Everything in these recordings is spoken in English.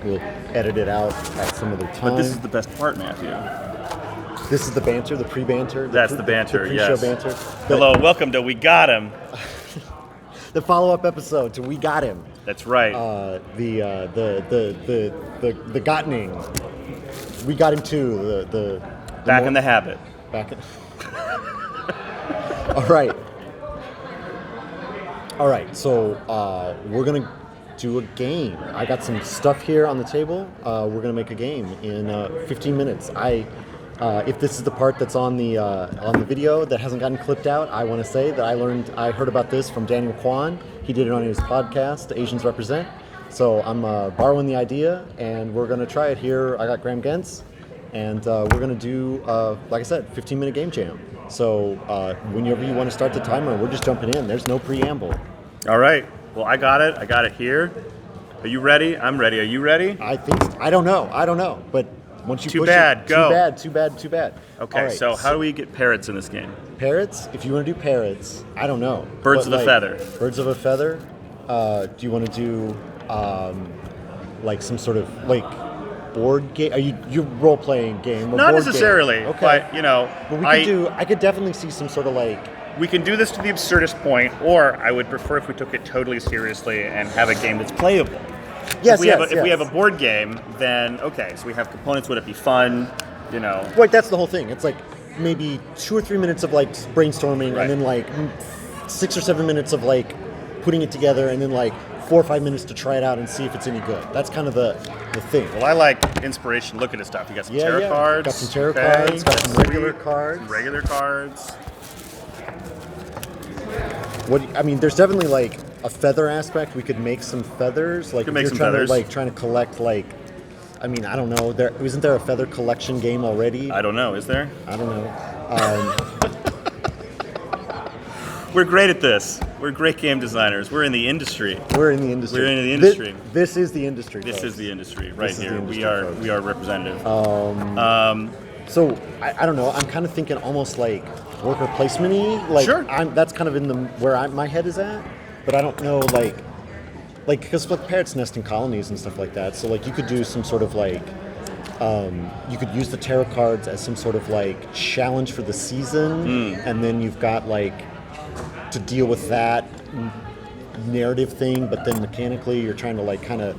We'll edit it out at some other time. But this is the best part, Matthew. This is the banter, the pre-banter. That's the banter, the pre-show yes. banter. Hello, welcome to We Got Him. The follow-up episode to We Got Him. That's right. The gottening. We got him too. The Back in the habit. Back in. All right. So we're gonna do a game. I got some stuff here on the table. We're gonna make a game in 15 minutes. If this is the part that's on the video that hasn't gotten clipped out, I want to say that I heard about this from Daniel Kwan. He did it on his podcast, Asians Represent. So I'm borrowing the idea, and we're gonna try it here. I got Graham Gentz, and we're gonna do, like I said, 15-minute game jam. So whenever you want to start the timer, we're just jumping in. There's no preamble. All right. Well, I got it. I got it here. Are you ready? I'm ready. Are you ready? I think. I don't know. But once you Too push bad. it, Go. Too bad. Okay. All right, So how do we get parrots in this game? Parrots? If you want to do parrots, I don't know. Birds But, of a feather. Birds of a feather. Do you want to do like some sort of like board game? Are you role playing game? Not board necessarily, game? Okay. but I could definitely see some sort of like. We can do this to the absurdist point, or I would prefer if we took it totally seriously and have a game that's playable. Yes, If we have a board game, then okay, so we have components. Would it be fun? Right, that's the whole thing. It's like maybe 2 or 3 minutes of like brainstorming, Right. and then like 6 or 7 minutes of like putting it together, and then like 4 or 5 minutes to try it out and see if it's any good. That's kind of the thing. Well, I like inspiration. Look at this stuff. You got some tarot cards. Got some tarot cards. Got some regular cards. Some regular cards. There's definitely like a feather aspect. We could make some feathers. Like Could if make you're some trying feathers. to trying to collect like. I don't know. Isn't there a feather collection game already? I don't know. Is there? I don't know. We're great at this. We're great game designers. We're in the industry. We're in the industry. This is the industry. This folks. is the industry right This is here. the industry, folks. We are representative. So I don't know. I'm kind of thinking almost like worker placement-y. Like Sure. That's kind of in my head is at, but I don't know like because like parrots nest in colonies and stuff like that. So like you could do some sort of like you could use the tarot cards as some sort of like challenge for the season, and then you've got like to deal with that narrative thing, but then mechanically you're trying to like kind of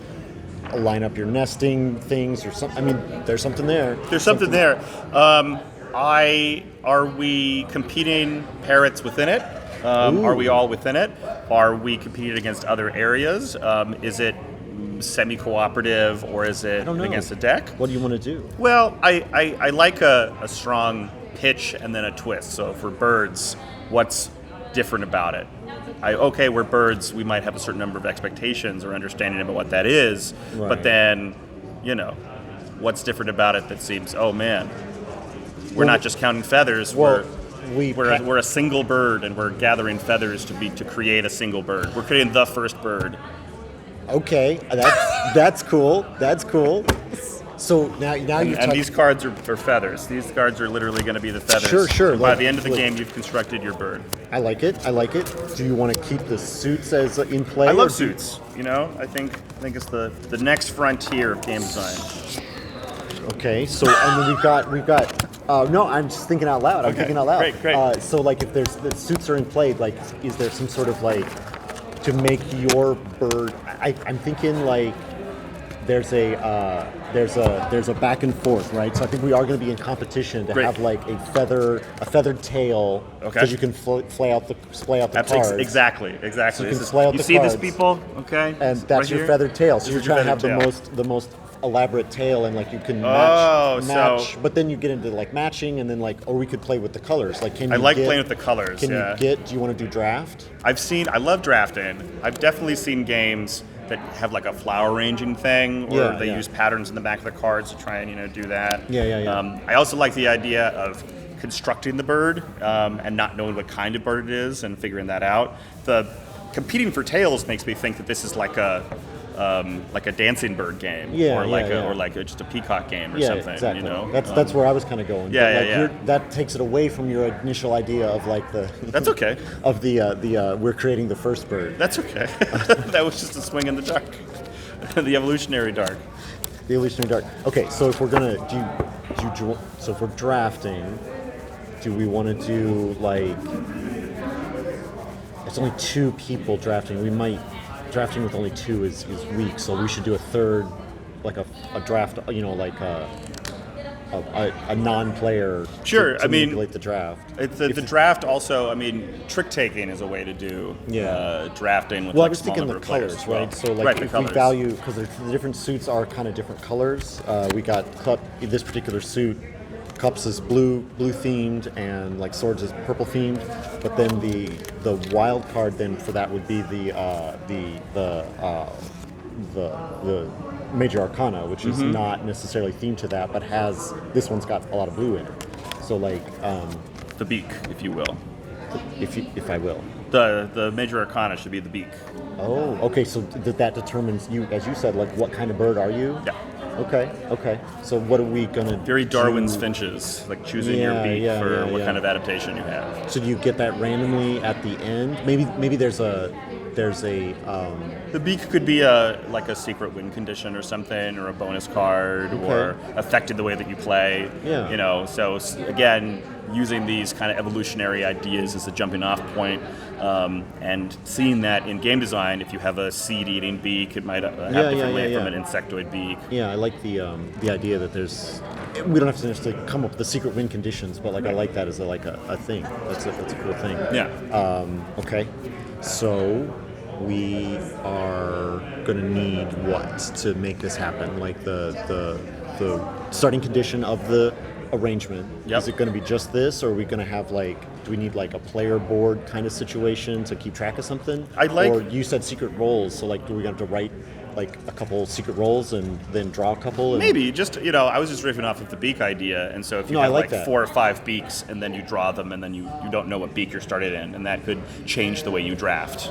line up your nesting things or something. There's something there. There's something there. Are we competing parrots within it? Are we all within it? Are we competing against other areas? Is it semi-cooperative or is it against a deck? What do you want to do? Well, I like a strong pitch and then a twist. So for birds, what's different about it? We're birds, we might have a certain number of expectations or understanding about what that is, right. But then, what's different about it that seems, oh man, we're not just counting feathers, we're a single bird and we're gathering feathers to create a single bird. We're creating the first bird. Okay, that's cool. That's cool. So now you're and these cards are feathers. These cards are literally going to be the feathers. Sure. By the end of the game, you've constructed your bird. I like it. Do you want to keep the suits as in play? I love suits. I think it's the next frontier of game design. Okay, so and then we've got. No, I'm just thinking out loud. I'm thinking out loud. Great. So like, if the suits are in play, like, is there some sort of like to make your bird? I'm thinking like there's a back and forth, right? So I think we are going to be in competition to have like a feathered tail, because you can splay out the cards. Exactly. So you can splay out the cards. You see this, people? Okay. And that's your feathered tail. So you're trying to have tail. the most elaborate tail, and like you can match. But then you get into like matching, and then like, or we could play with the colors. Like, playing with the colors. Do you want to do draft? I love drafting. I've definitely seen games that have like a flower arranging thing, or they use patterns in the back of the cards to try and do that. Yeah. I also like the idea of constructing the bird and not knowing what kind of bird it is and figuring that out. The competing for tails makes me think that this is like a dancing bird game, or just a peacock game or something. Exactly. That's where I was kind of going. That takes it away from your initial idea of like the. That's okay. Of the we're creating the first bird. That's okay. That was just a swing in the dark, the evolutionary dark. The illusionary dart. Okay, so if we're gonna so if we're drafting, do we want to do like? It's only 2 people drafting. Drafting with only 2 is weak, so we should do a third, like a draft. Like a non-player. Sure, to manipulate the draft. The draft also. I mean, trick taking is a way to do drafting with. Well, like I was small thinking the number of players colors, as well. right? So like right, the if we colors. value, because the different suits are kind of different colors. We got this particular suit. Cups is blue themed, and like swords is purple themed. But then the wild card then for that would be the major arcana, which is not necessarily themed to that, but this one's got a lot of blue in it. So like The beak, if you will. if I will. The major arcana should be the beak. Oh, okay. So that determines you, as you said, like what kind of bird are you? Yeah. Okay. So what are we gonna Very Darwin's do? finches, like choosing your beak for what kind of adaptation you have. So do you get that randomly at the end? Maybe there's a The beak could be a secret win condition or something, or a bonus card, or affected the way that you play. Yeah. So again, using these kind of evolutionary ideas as a jumping off point, and seeing that in game design, if you have a seed-eating beak, it might have different way from an insectoid beak. Yeah, I like the idea that we don't have to necessarily come up with the secret win conditions, but like I like that as a thing. That's a cool thing. Yeah. Okay. So we are going to need what to make this happen? Like the starting condition of the arrangement. Yep. Is it going to be just this, or are we going to have do we need like a player board kind of situation to keep track of something? Or you said secret roles, so do we have to write like a couple secret roles and then draw a couple? Maybe just I was just riffing off of the beak idea, and so if you have like 4 or 5 beaks, and then you draw them, and then you don't know what beak you're started in, and that could change the way you draft,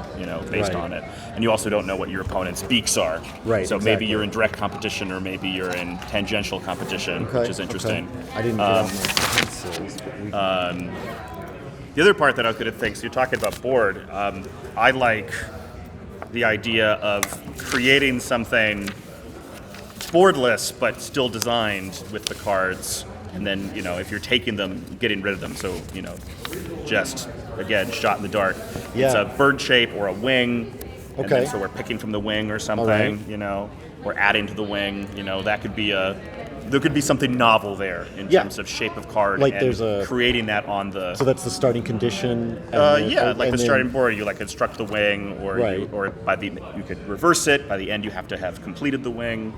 based on it. And you also don't know what your opponent's beaks are. Right. So maybe you're in direct competition, or maybe you're in tangential competition, which is interesting. Okay. I didn't get out my pencils. But the other part that I was going to think, so you're talking about board. I like the idea of creating something boardless but still designed with the cards, and then if you're taking them, getting rid of them. So just again, shot in the dark. Yeah. It's a bird shape or a wing. Okay. And then, so we're picking from the wing or something. Right. Or adding to the wing. That could be there could be something novel there in terms of shape of card, like and there's creating that on the. So that's the starting condition. The starting board, you construct the wing, or Right. you could reverse it. By the end, you have to have completed the wing.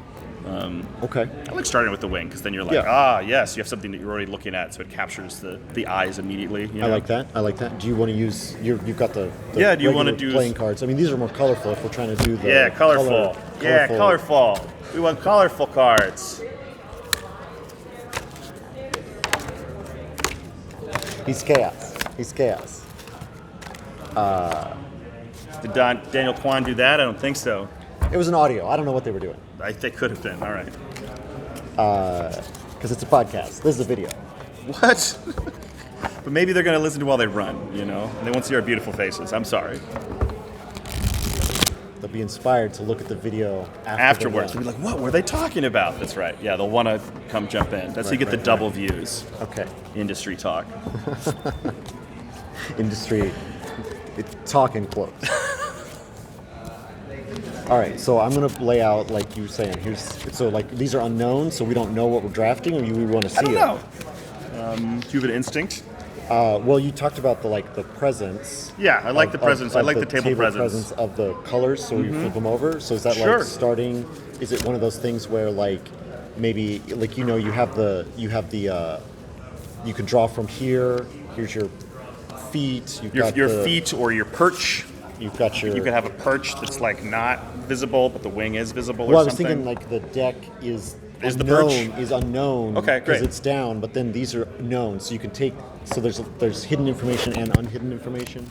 Okay. I like starting with the wing, because then you're like, yes, you have something that you're already looking at, so it captures the eyes immediately. I like that. Do you want to use you've got the do you want to regular do playing cards? I mean, these are more colorful if we're trying to do the colorful. Colorful. We want colorful cards. He's chaos. Did Daniel Kwan do that? I don't think so. It was an audio. I don't know what they were doing. They could have been. All right. Because it's a podcast. This is a video. What? But maybe they're going to listen to while they run, and they won't see our beautiful faces. I'm sorry. They'll be inspired to look at the video afterwards. They'll be like, what were they talking about? That's right. Yeah, they'll want to come jump in. That's how you get the double views. Okay. Industry talk. Industry talk in quotes. All right, so I'm going to lay out like you were saying. These are unknown, so we don't know what we're drafting, or we want to see it? I don't know. Do you have an instinct? Well, you talked about the presence. Yeah, I like the presence. I like the table presence of the colors, so you flip them over. So is that starting? Is it one of those things where maybe you have the you can draw from here. Here's your feet. Your feet or your perch. You've got your. You could have a perch that's not visible, but the wing is visible. Well, or I was something. thinking the deck is the unknown. perch? Is unknown. Okay, great. Because it's down, but then these are known, so you can take. So there's hidden information and unhidden information.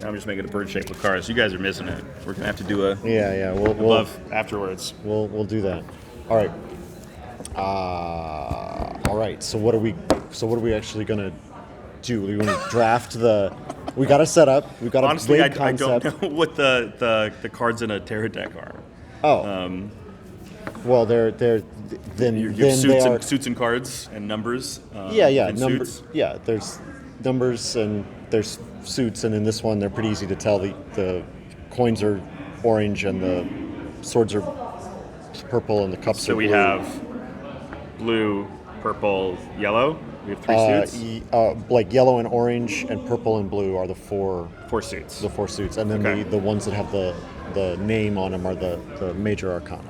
Now I'm just making a bird shape with cards. You guys are missing it. We're gonna have to do a We'll afterwards. We'll do that. All right. All right. So what are we actually gonna do? We're gonna draft the. We got a setup. We got a Honestly, I concept. don't know what the cards in a Terra deck are. Oh. Well, they're then You have then they are. suits and cards and numbers. Yeah, yeah, and numbers. suits. Yeah, there's numbers and there's suits, and in this one they're pretty easy to tell. The coins are orange and the swords are purple and the cups are So we blue. have blue, purple, yellow. We have three suits. Like yellow and orange and purple and blue are the four Four suits. suits, and then Okay. the ones that have the name on them are the major arcana.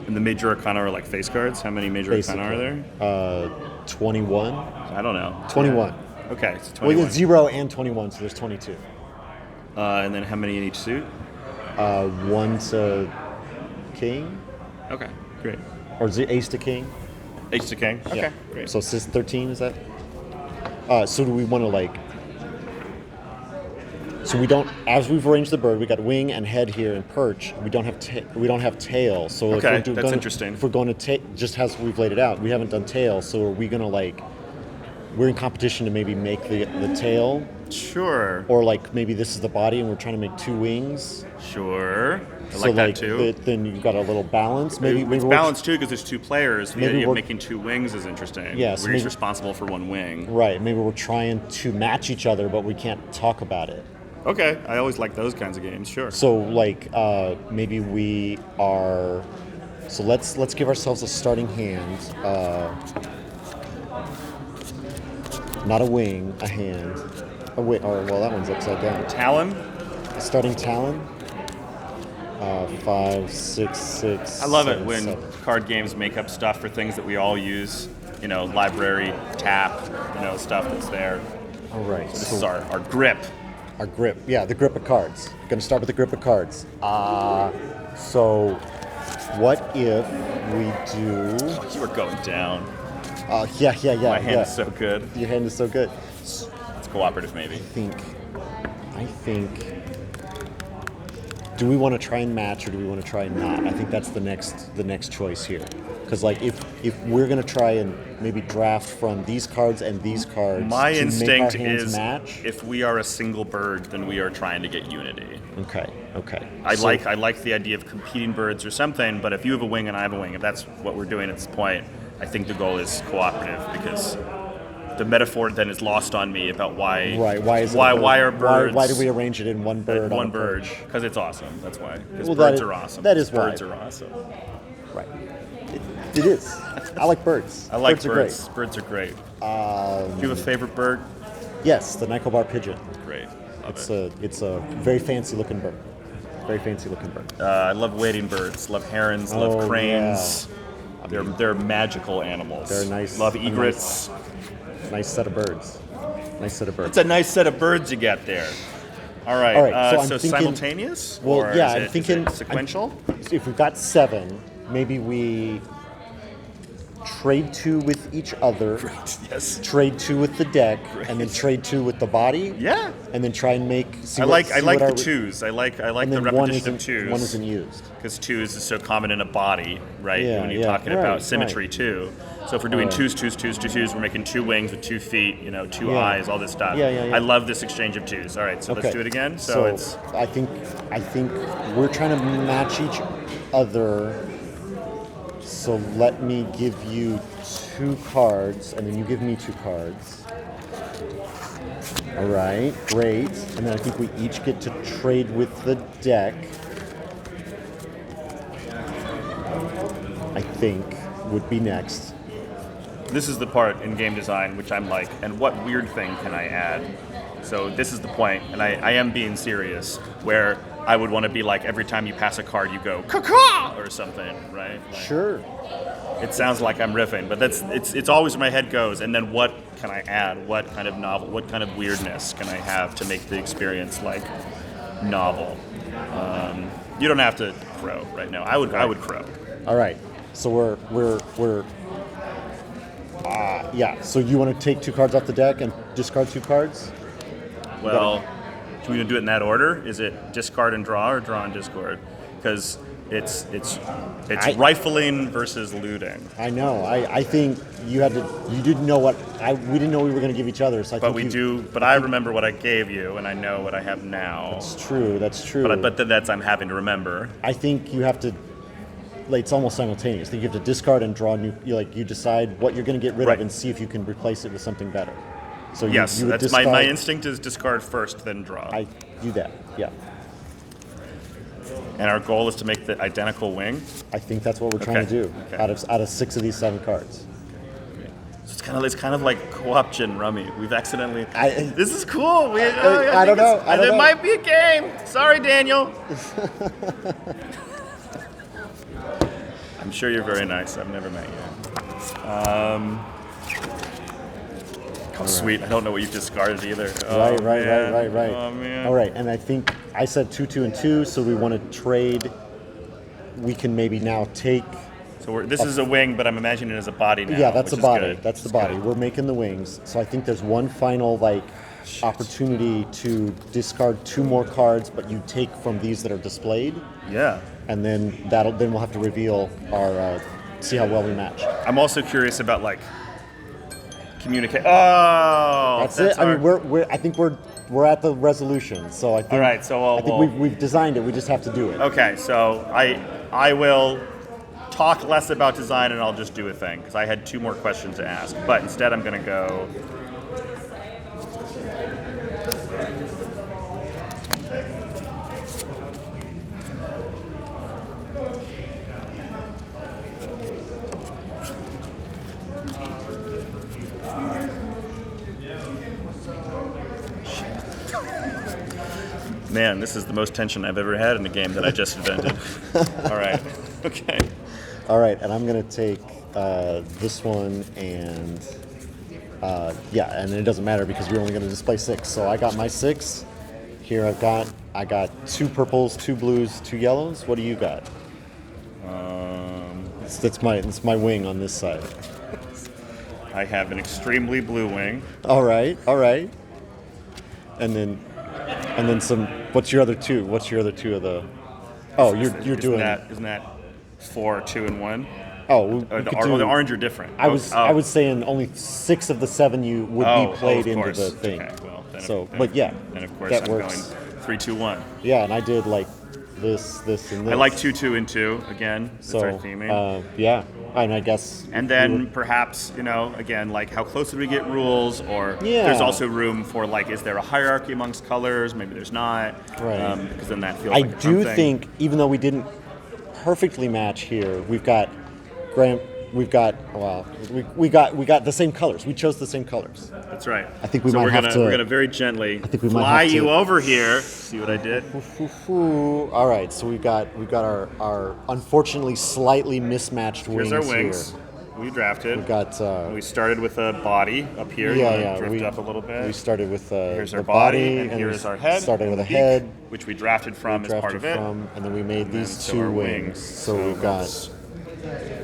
And the major arcana are like face cards. How many major arcana are there? 21. I don't know. 21. Okay, so Well, 21. it's 0 and 21, so there's 22. And then how many in each suit? One to king, Okay, great. or is it ace to king? Ace to king. Okay, Yeah. great. So 13 is that? So do we want to like? So we don't. As we've arranged the bird, we got wing and head here and perch. We don't have we don't have tail. So if Okay, we're that's interesting. If we're going to take just as we've laid it out, we haven't done tail. So are we gonna like? We're in competition to maybe make the tail, Sure. or like maybe this is the body and we're trying to make two wings. Sure. I So like that too. Then you've got a little balance. Maybe It's we're- balanced too because there's two players. The Maybe idea of we're- making two wings is interesting. Yeah, so We're each maybe- responsible for one wing. Right. Maybe we're trying to match each other, but we can't talk about it. Okay, I always like those kinds of games. Sure. So like maybe we are. So let's give ourselves a starting hand. Not a wing, a hand. A wing, or well, that one's upside down. Talon. Starting talon. 5, 6, 6. I love 7, it when 7. card games make up stuff for things that we all use. You know, library, tap, stuff that's there. All right. This is our grip. Our grip. Yeah, the grip of cards. Going to start with the grip of cards. So what if we do? You are going down. Yeah. My hand is so good. Your hand is so good. It's cooperative, maybe. I think. Do we want to try and match or do we want to try and not? I think that's the next choice here. Because like if we're gonna try and maybe draft from these cards and these cards My to instinct make our hands is match. if we are a single bird, then we are trying to get unity. Okay. I So- like the idea of competing birds or something, but if you have a wing and I have a wing, if that's what we're doing at this point, I think the goal is cooperative because the metaphor then is lost on me about why. Right. Why is it why a bird? why are birds? Why do we arrange it in one bird? on one a bird? perch? Because it's awesome. That's why. Because Well, that birds is- are awesome. that is why. Birds are awesome. Right. It is. I like birds. I like birds. birds. Birds are great. Do you have a favorite bird? Are great. Yes, the Nicobar pigeon. Great. Love It's a very fancy looking bird. Very fancy looking bird. I love wading birds. Love herons. Oh, Love cranes. yeah. They're magical animals. They're nice- Love a egrets. Nice set of birds. Nice set of birds. It's a nice set of birds you get there. All right. All right, so I'm so thinking- simultaneous? Well, or yeah, is I'm it thinking sequential. If we've got 7, maybe we trade 2 with each other. Great. Yes. Trade 2 with the deck, Great. and then trade 2 with the body. Yeah. And then try and make. I like the twos. I like And the then repetition of twos. one isn't used. Because twos is so common in a body, right? Yeah, when you're yeah, talking right, about symmetry right. too. So if we're doing twos, we're making 2 wings with 2 feet, 2 Yeah. eyes, all this stuff. Yeah. I love this exchange of twos. All right, so let's do it again. So it's I think we're trying to match each other. So let me give you 2 cards, and then you give me 2 cards. All right, great. And then I think we each get to trade with the deck. I think would be next. this is the part in game design which I'm like, and what weird thing can I add? So this is the point, and I am being serious, where I would want to be like every time you pass a card you go caw or something, right? Like, Sure. it sounds like I'm riffing, but it's always where my head goes. And then what can I add? What kind of novel? What kind of weirdness can I have to make the experience like novel? You don't have to crow right now. I would crow. All right. So we're yeah. So you want to take 2 cards off the deck and discard 2 cards? Well, do we do it in that order? Is it discard and draw or draw and discard? Because it's rifling versus looting. I know. I think you didn't know what we didn't know we were going to give each other. So I But think we you, do. But I remember what I gave you, and I know what I have now. It's true. That's true. But that's I'm having to remember. I think you have to it's almost simultaneous. You have to discard and draw new. You decide what you're going to get rid Right. of and see if you can replace it with something better. So Yes, you would that's discard, my instinct is discard first, then draw. I do that. Yeah, And our goal is to make the identical wing. I think that's what we're trying to Okay, do. okay. Out of 6 of these 7 cards. So it's kind of like co-op gin rummy. We've accidentally. I- This is cool. I don't know. I don't It know. might be a game. Sorry, Daniel. I'm sure you're very nice. I've never met you. Sweet. I don't know what you've discarded either. Right. Oh man. All right, and I think I said 2, 2, and 2, so we want to trade. We can maybe now take. So this is a wing, but I'm imagining it as a body now. Yeah, that's which the is body. good. That's the It's body. good. We're making the wings. So I think there's one final opportunity to discard 2 more cards, but you take from these that are displayed, Yeah. and then we'll have to reveal our see how well we match. I'm also curious about communicate. Oh, That's it. I mean, I think we're at the resolution. So I think. All right, so I think we've designed it. We just have to do it. Okay, so I will talk less about design and I'll just do a thing because I had 2 more questions to ask. But instead, I'm going to go. Man, this is the most tension I've ever had in a game that I just invented. All right. Okay. All right, and I'm gonna take this one and and it doesn't matter because you're only gonna display 6. So I got my 6. Here I got 2 purples, 2 blues, 2 yellows. What do you got? It's my wing on this side. I have an extremely blue wing. All right. And then some. What's your other 2? What's your other 2 of the? Oh, you're doing that. Isn't that 4, 2, and 1? Oh, The orange are different. I was saying only 6 of the 7 you would be played of into course. the thing. Okay, well, then So, then- but yeah, then of course that I'm works. going 3, 2, 1. Yeah, and I did this, and this. I like 2, 2, and 2 again. That's So, our theming. yeah, and I guess. And then perhaps, again, how close did we get rules? Or Yeah. there's also room for, is there a hierarchy amongst colors? Maybe there's not. Right. Because then that feels I like a do fun thing. think, even though we didn't perfectly match here, we got the same colors. We chose the same colors. That's right. I think we so might we're have gonna, to- We're going to very gently we might fly have to- you over here. See what I did? All right, so we've got our unfortunately slightly mismatched Here's wings our wings. here. We drafted. We got We started with a body up here. You wanna drift up a little bit. We started with Here's the our body, and we here's our head. Started and with a the beak, head. which we drafted from as part of it. And then we made And these so 2 our wings. So we've got.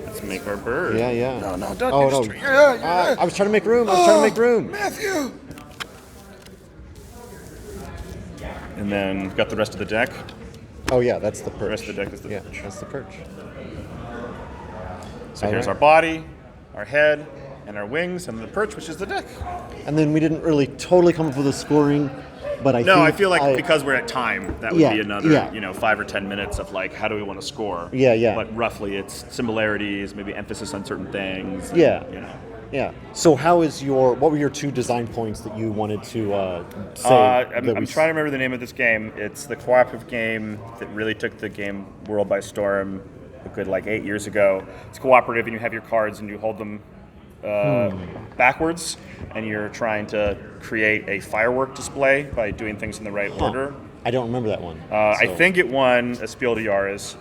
Let's make our bird. Yeah. No, don't Oh no! destroy- I was trying to make room. Matthew. And then we've got the rest of the deck. Oh yeah, that's the perch. The rest of the deck is the yeah, perch. that's the perch. So All here's right. our body, our head, and our wings, and the perch, which is the deck. And then we didn't really totally come up with a scoring, but I think I feel like because we're at time, that would Yeah, be another, yeah. 5 or 10 minutes of how do we want to score? Yeah. But roughly, it's similarities, maybe emphasis on certain things. Yeah. and, So what were your 2 design points that you wanted to say? I'm trying to remember the name of this game. It's the cooperative game that really took the game world by storm a good 8 years ago. It's cooperative, and you have your cards and you hold them backwards, and you're trying to create a firework display by doing things in the right order. I don't remember that one. I So- think it won a Spiel des Jahres.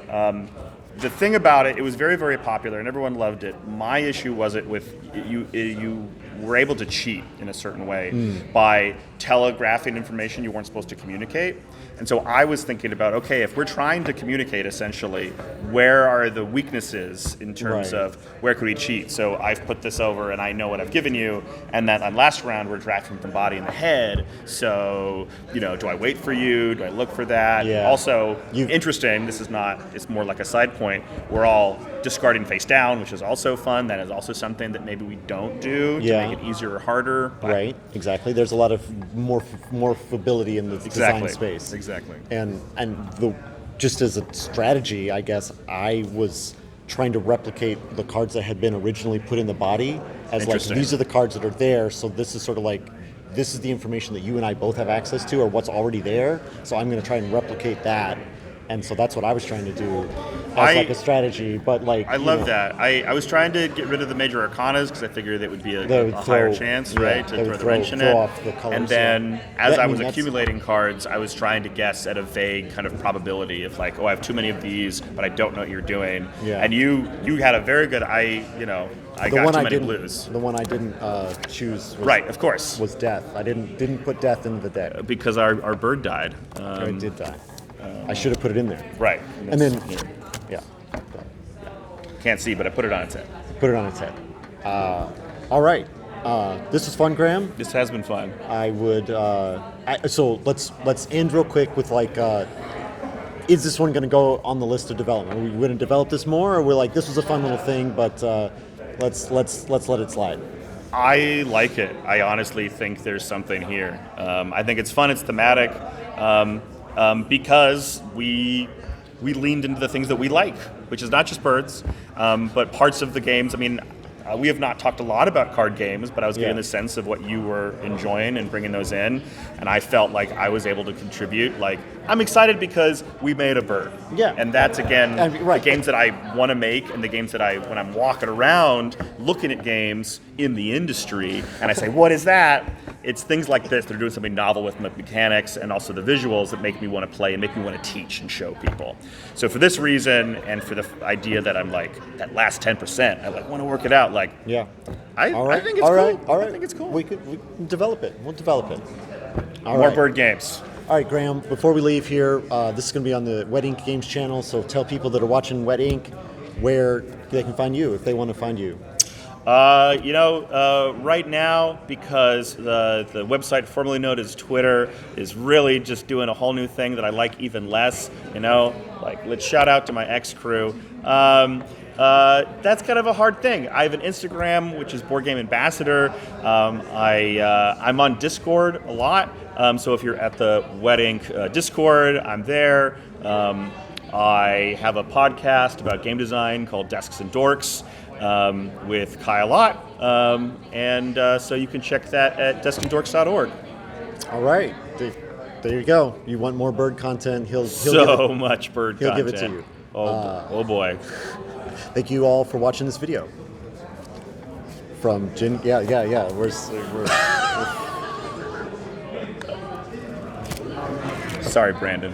The thing about it was very, very popular, and everyone loved it. My issue was it with you were able to cheat in a certain way by telegraphing information you weren't supposed to communicate. And so I was thinking about, okay, if we're trying to communicate essentially, where are the weaknesses in terms Right. of where could we cheat? So I've put this over and I know what I've given you, and then on last round we're drafting from body and the head. So, do I wait for you? Do I look for that? Yeah. Also, interesting, it's more like a side point, we're all discarding face down, which is also fun. That is also something that maybe we don't do to make it easier or harder. But Right, exactly. There's a lot of morphability in the design space. Exactly. And just as a strategy, I guess I was trying to replicate the cards that had been originally put in the body as like Interesting. these are the cards that are there. So this is sort of like this is the information that you and I both have access to, or what's already there. So I'm going to try and replicate that. And so that's what I was trying to do as like a strategy. But like I love that. I was trying to get rid of the major arcanas because I figured it would be They a would higher throw- chance, yeah, right, they to would throw the throw- wrench in throw it. off the colors, And then yeah. as That- I I was mean, that's- accumulating cards, I was trying to guess at a vague kind of probability of like, oh, I have too many of these, but I don't know what you're doing. Yeah. And you had a very good I the got one too I many didn't blues. the one I didn't choose was, Right, of course. was death. I didn't put death into the deck. Because our bird died. It did die. I should have put it in there. Right. And then Here. yeah, Can't see, but I put it on its head. put it on its head. All right. This was fun, Graham. This has been fun. I would. So let's end real quick with like, is this one going to go on the list of development? Are we going to develop this more, or we're like this was a fun little thing, but let's let it slide. I like it. I honestly think there's something here. I think it's fun. It's thematic because we leaned into the things that we like, which is not just birds, but parts of the games. I mean, we have not talked a lot about card games, but I was getting the sense of what you were enjoying and bringing those in, and I felt like I was able to contribute. Like, I'm excited because we made a bird. Yeah. And that's, again, right. the games that I want to make and the games that when I'm walking around looking at games in the industry, and I say, what is that? It's things like this. They're doing something novel with mechanics and also the visuals that make me want to play and make me want to teach and show people. So for this reason, and for the idea that I'm like, that last 10%, I like want to work it out. Like, Yeah. I think it's All cool. right. All right. I think it's cool. We can develop it. We'll develop it. All More right. bird games. All right, Graham, before we leave here, this is going to be on the Wet Ink Games channel, so tell people that are watching Wet Ink where they can find you if they want to find you. Right now, because the website formerly known as Twitter is really just doing a whole new thing that I like even less, like let's shout out to my ex-crew. That's kind of a hard thing. I have an Instagram, which is Board Game Ambassador. I'm on Discord a lot, so if you're at the Wet Ink Discord, I'm there. I have a podcast about game design called Desks and Dorks with Kyle Lott, and so you can check that at deskanddorks.org. All right. There you go. You want more bird content, he'll So much bird he'll content. give it to you. Oh boy. Thank you all for watching this video. From Jin, yeah. We're Sorry, Brandon.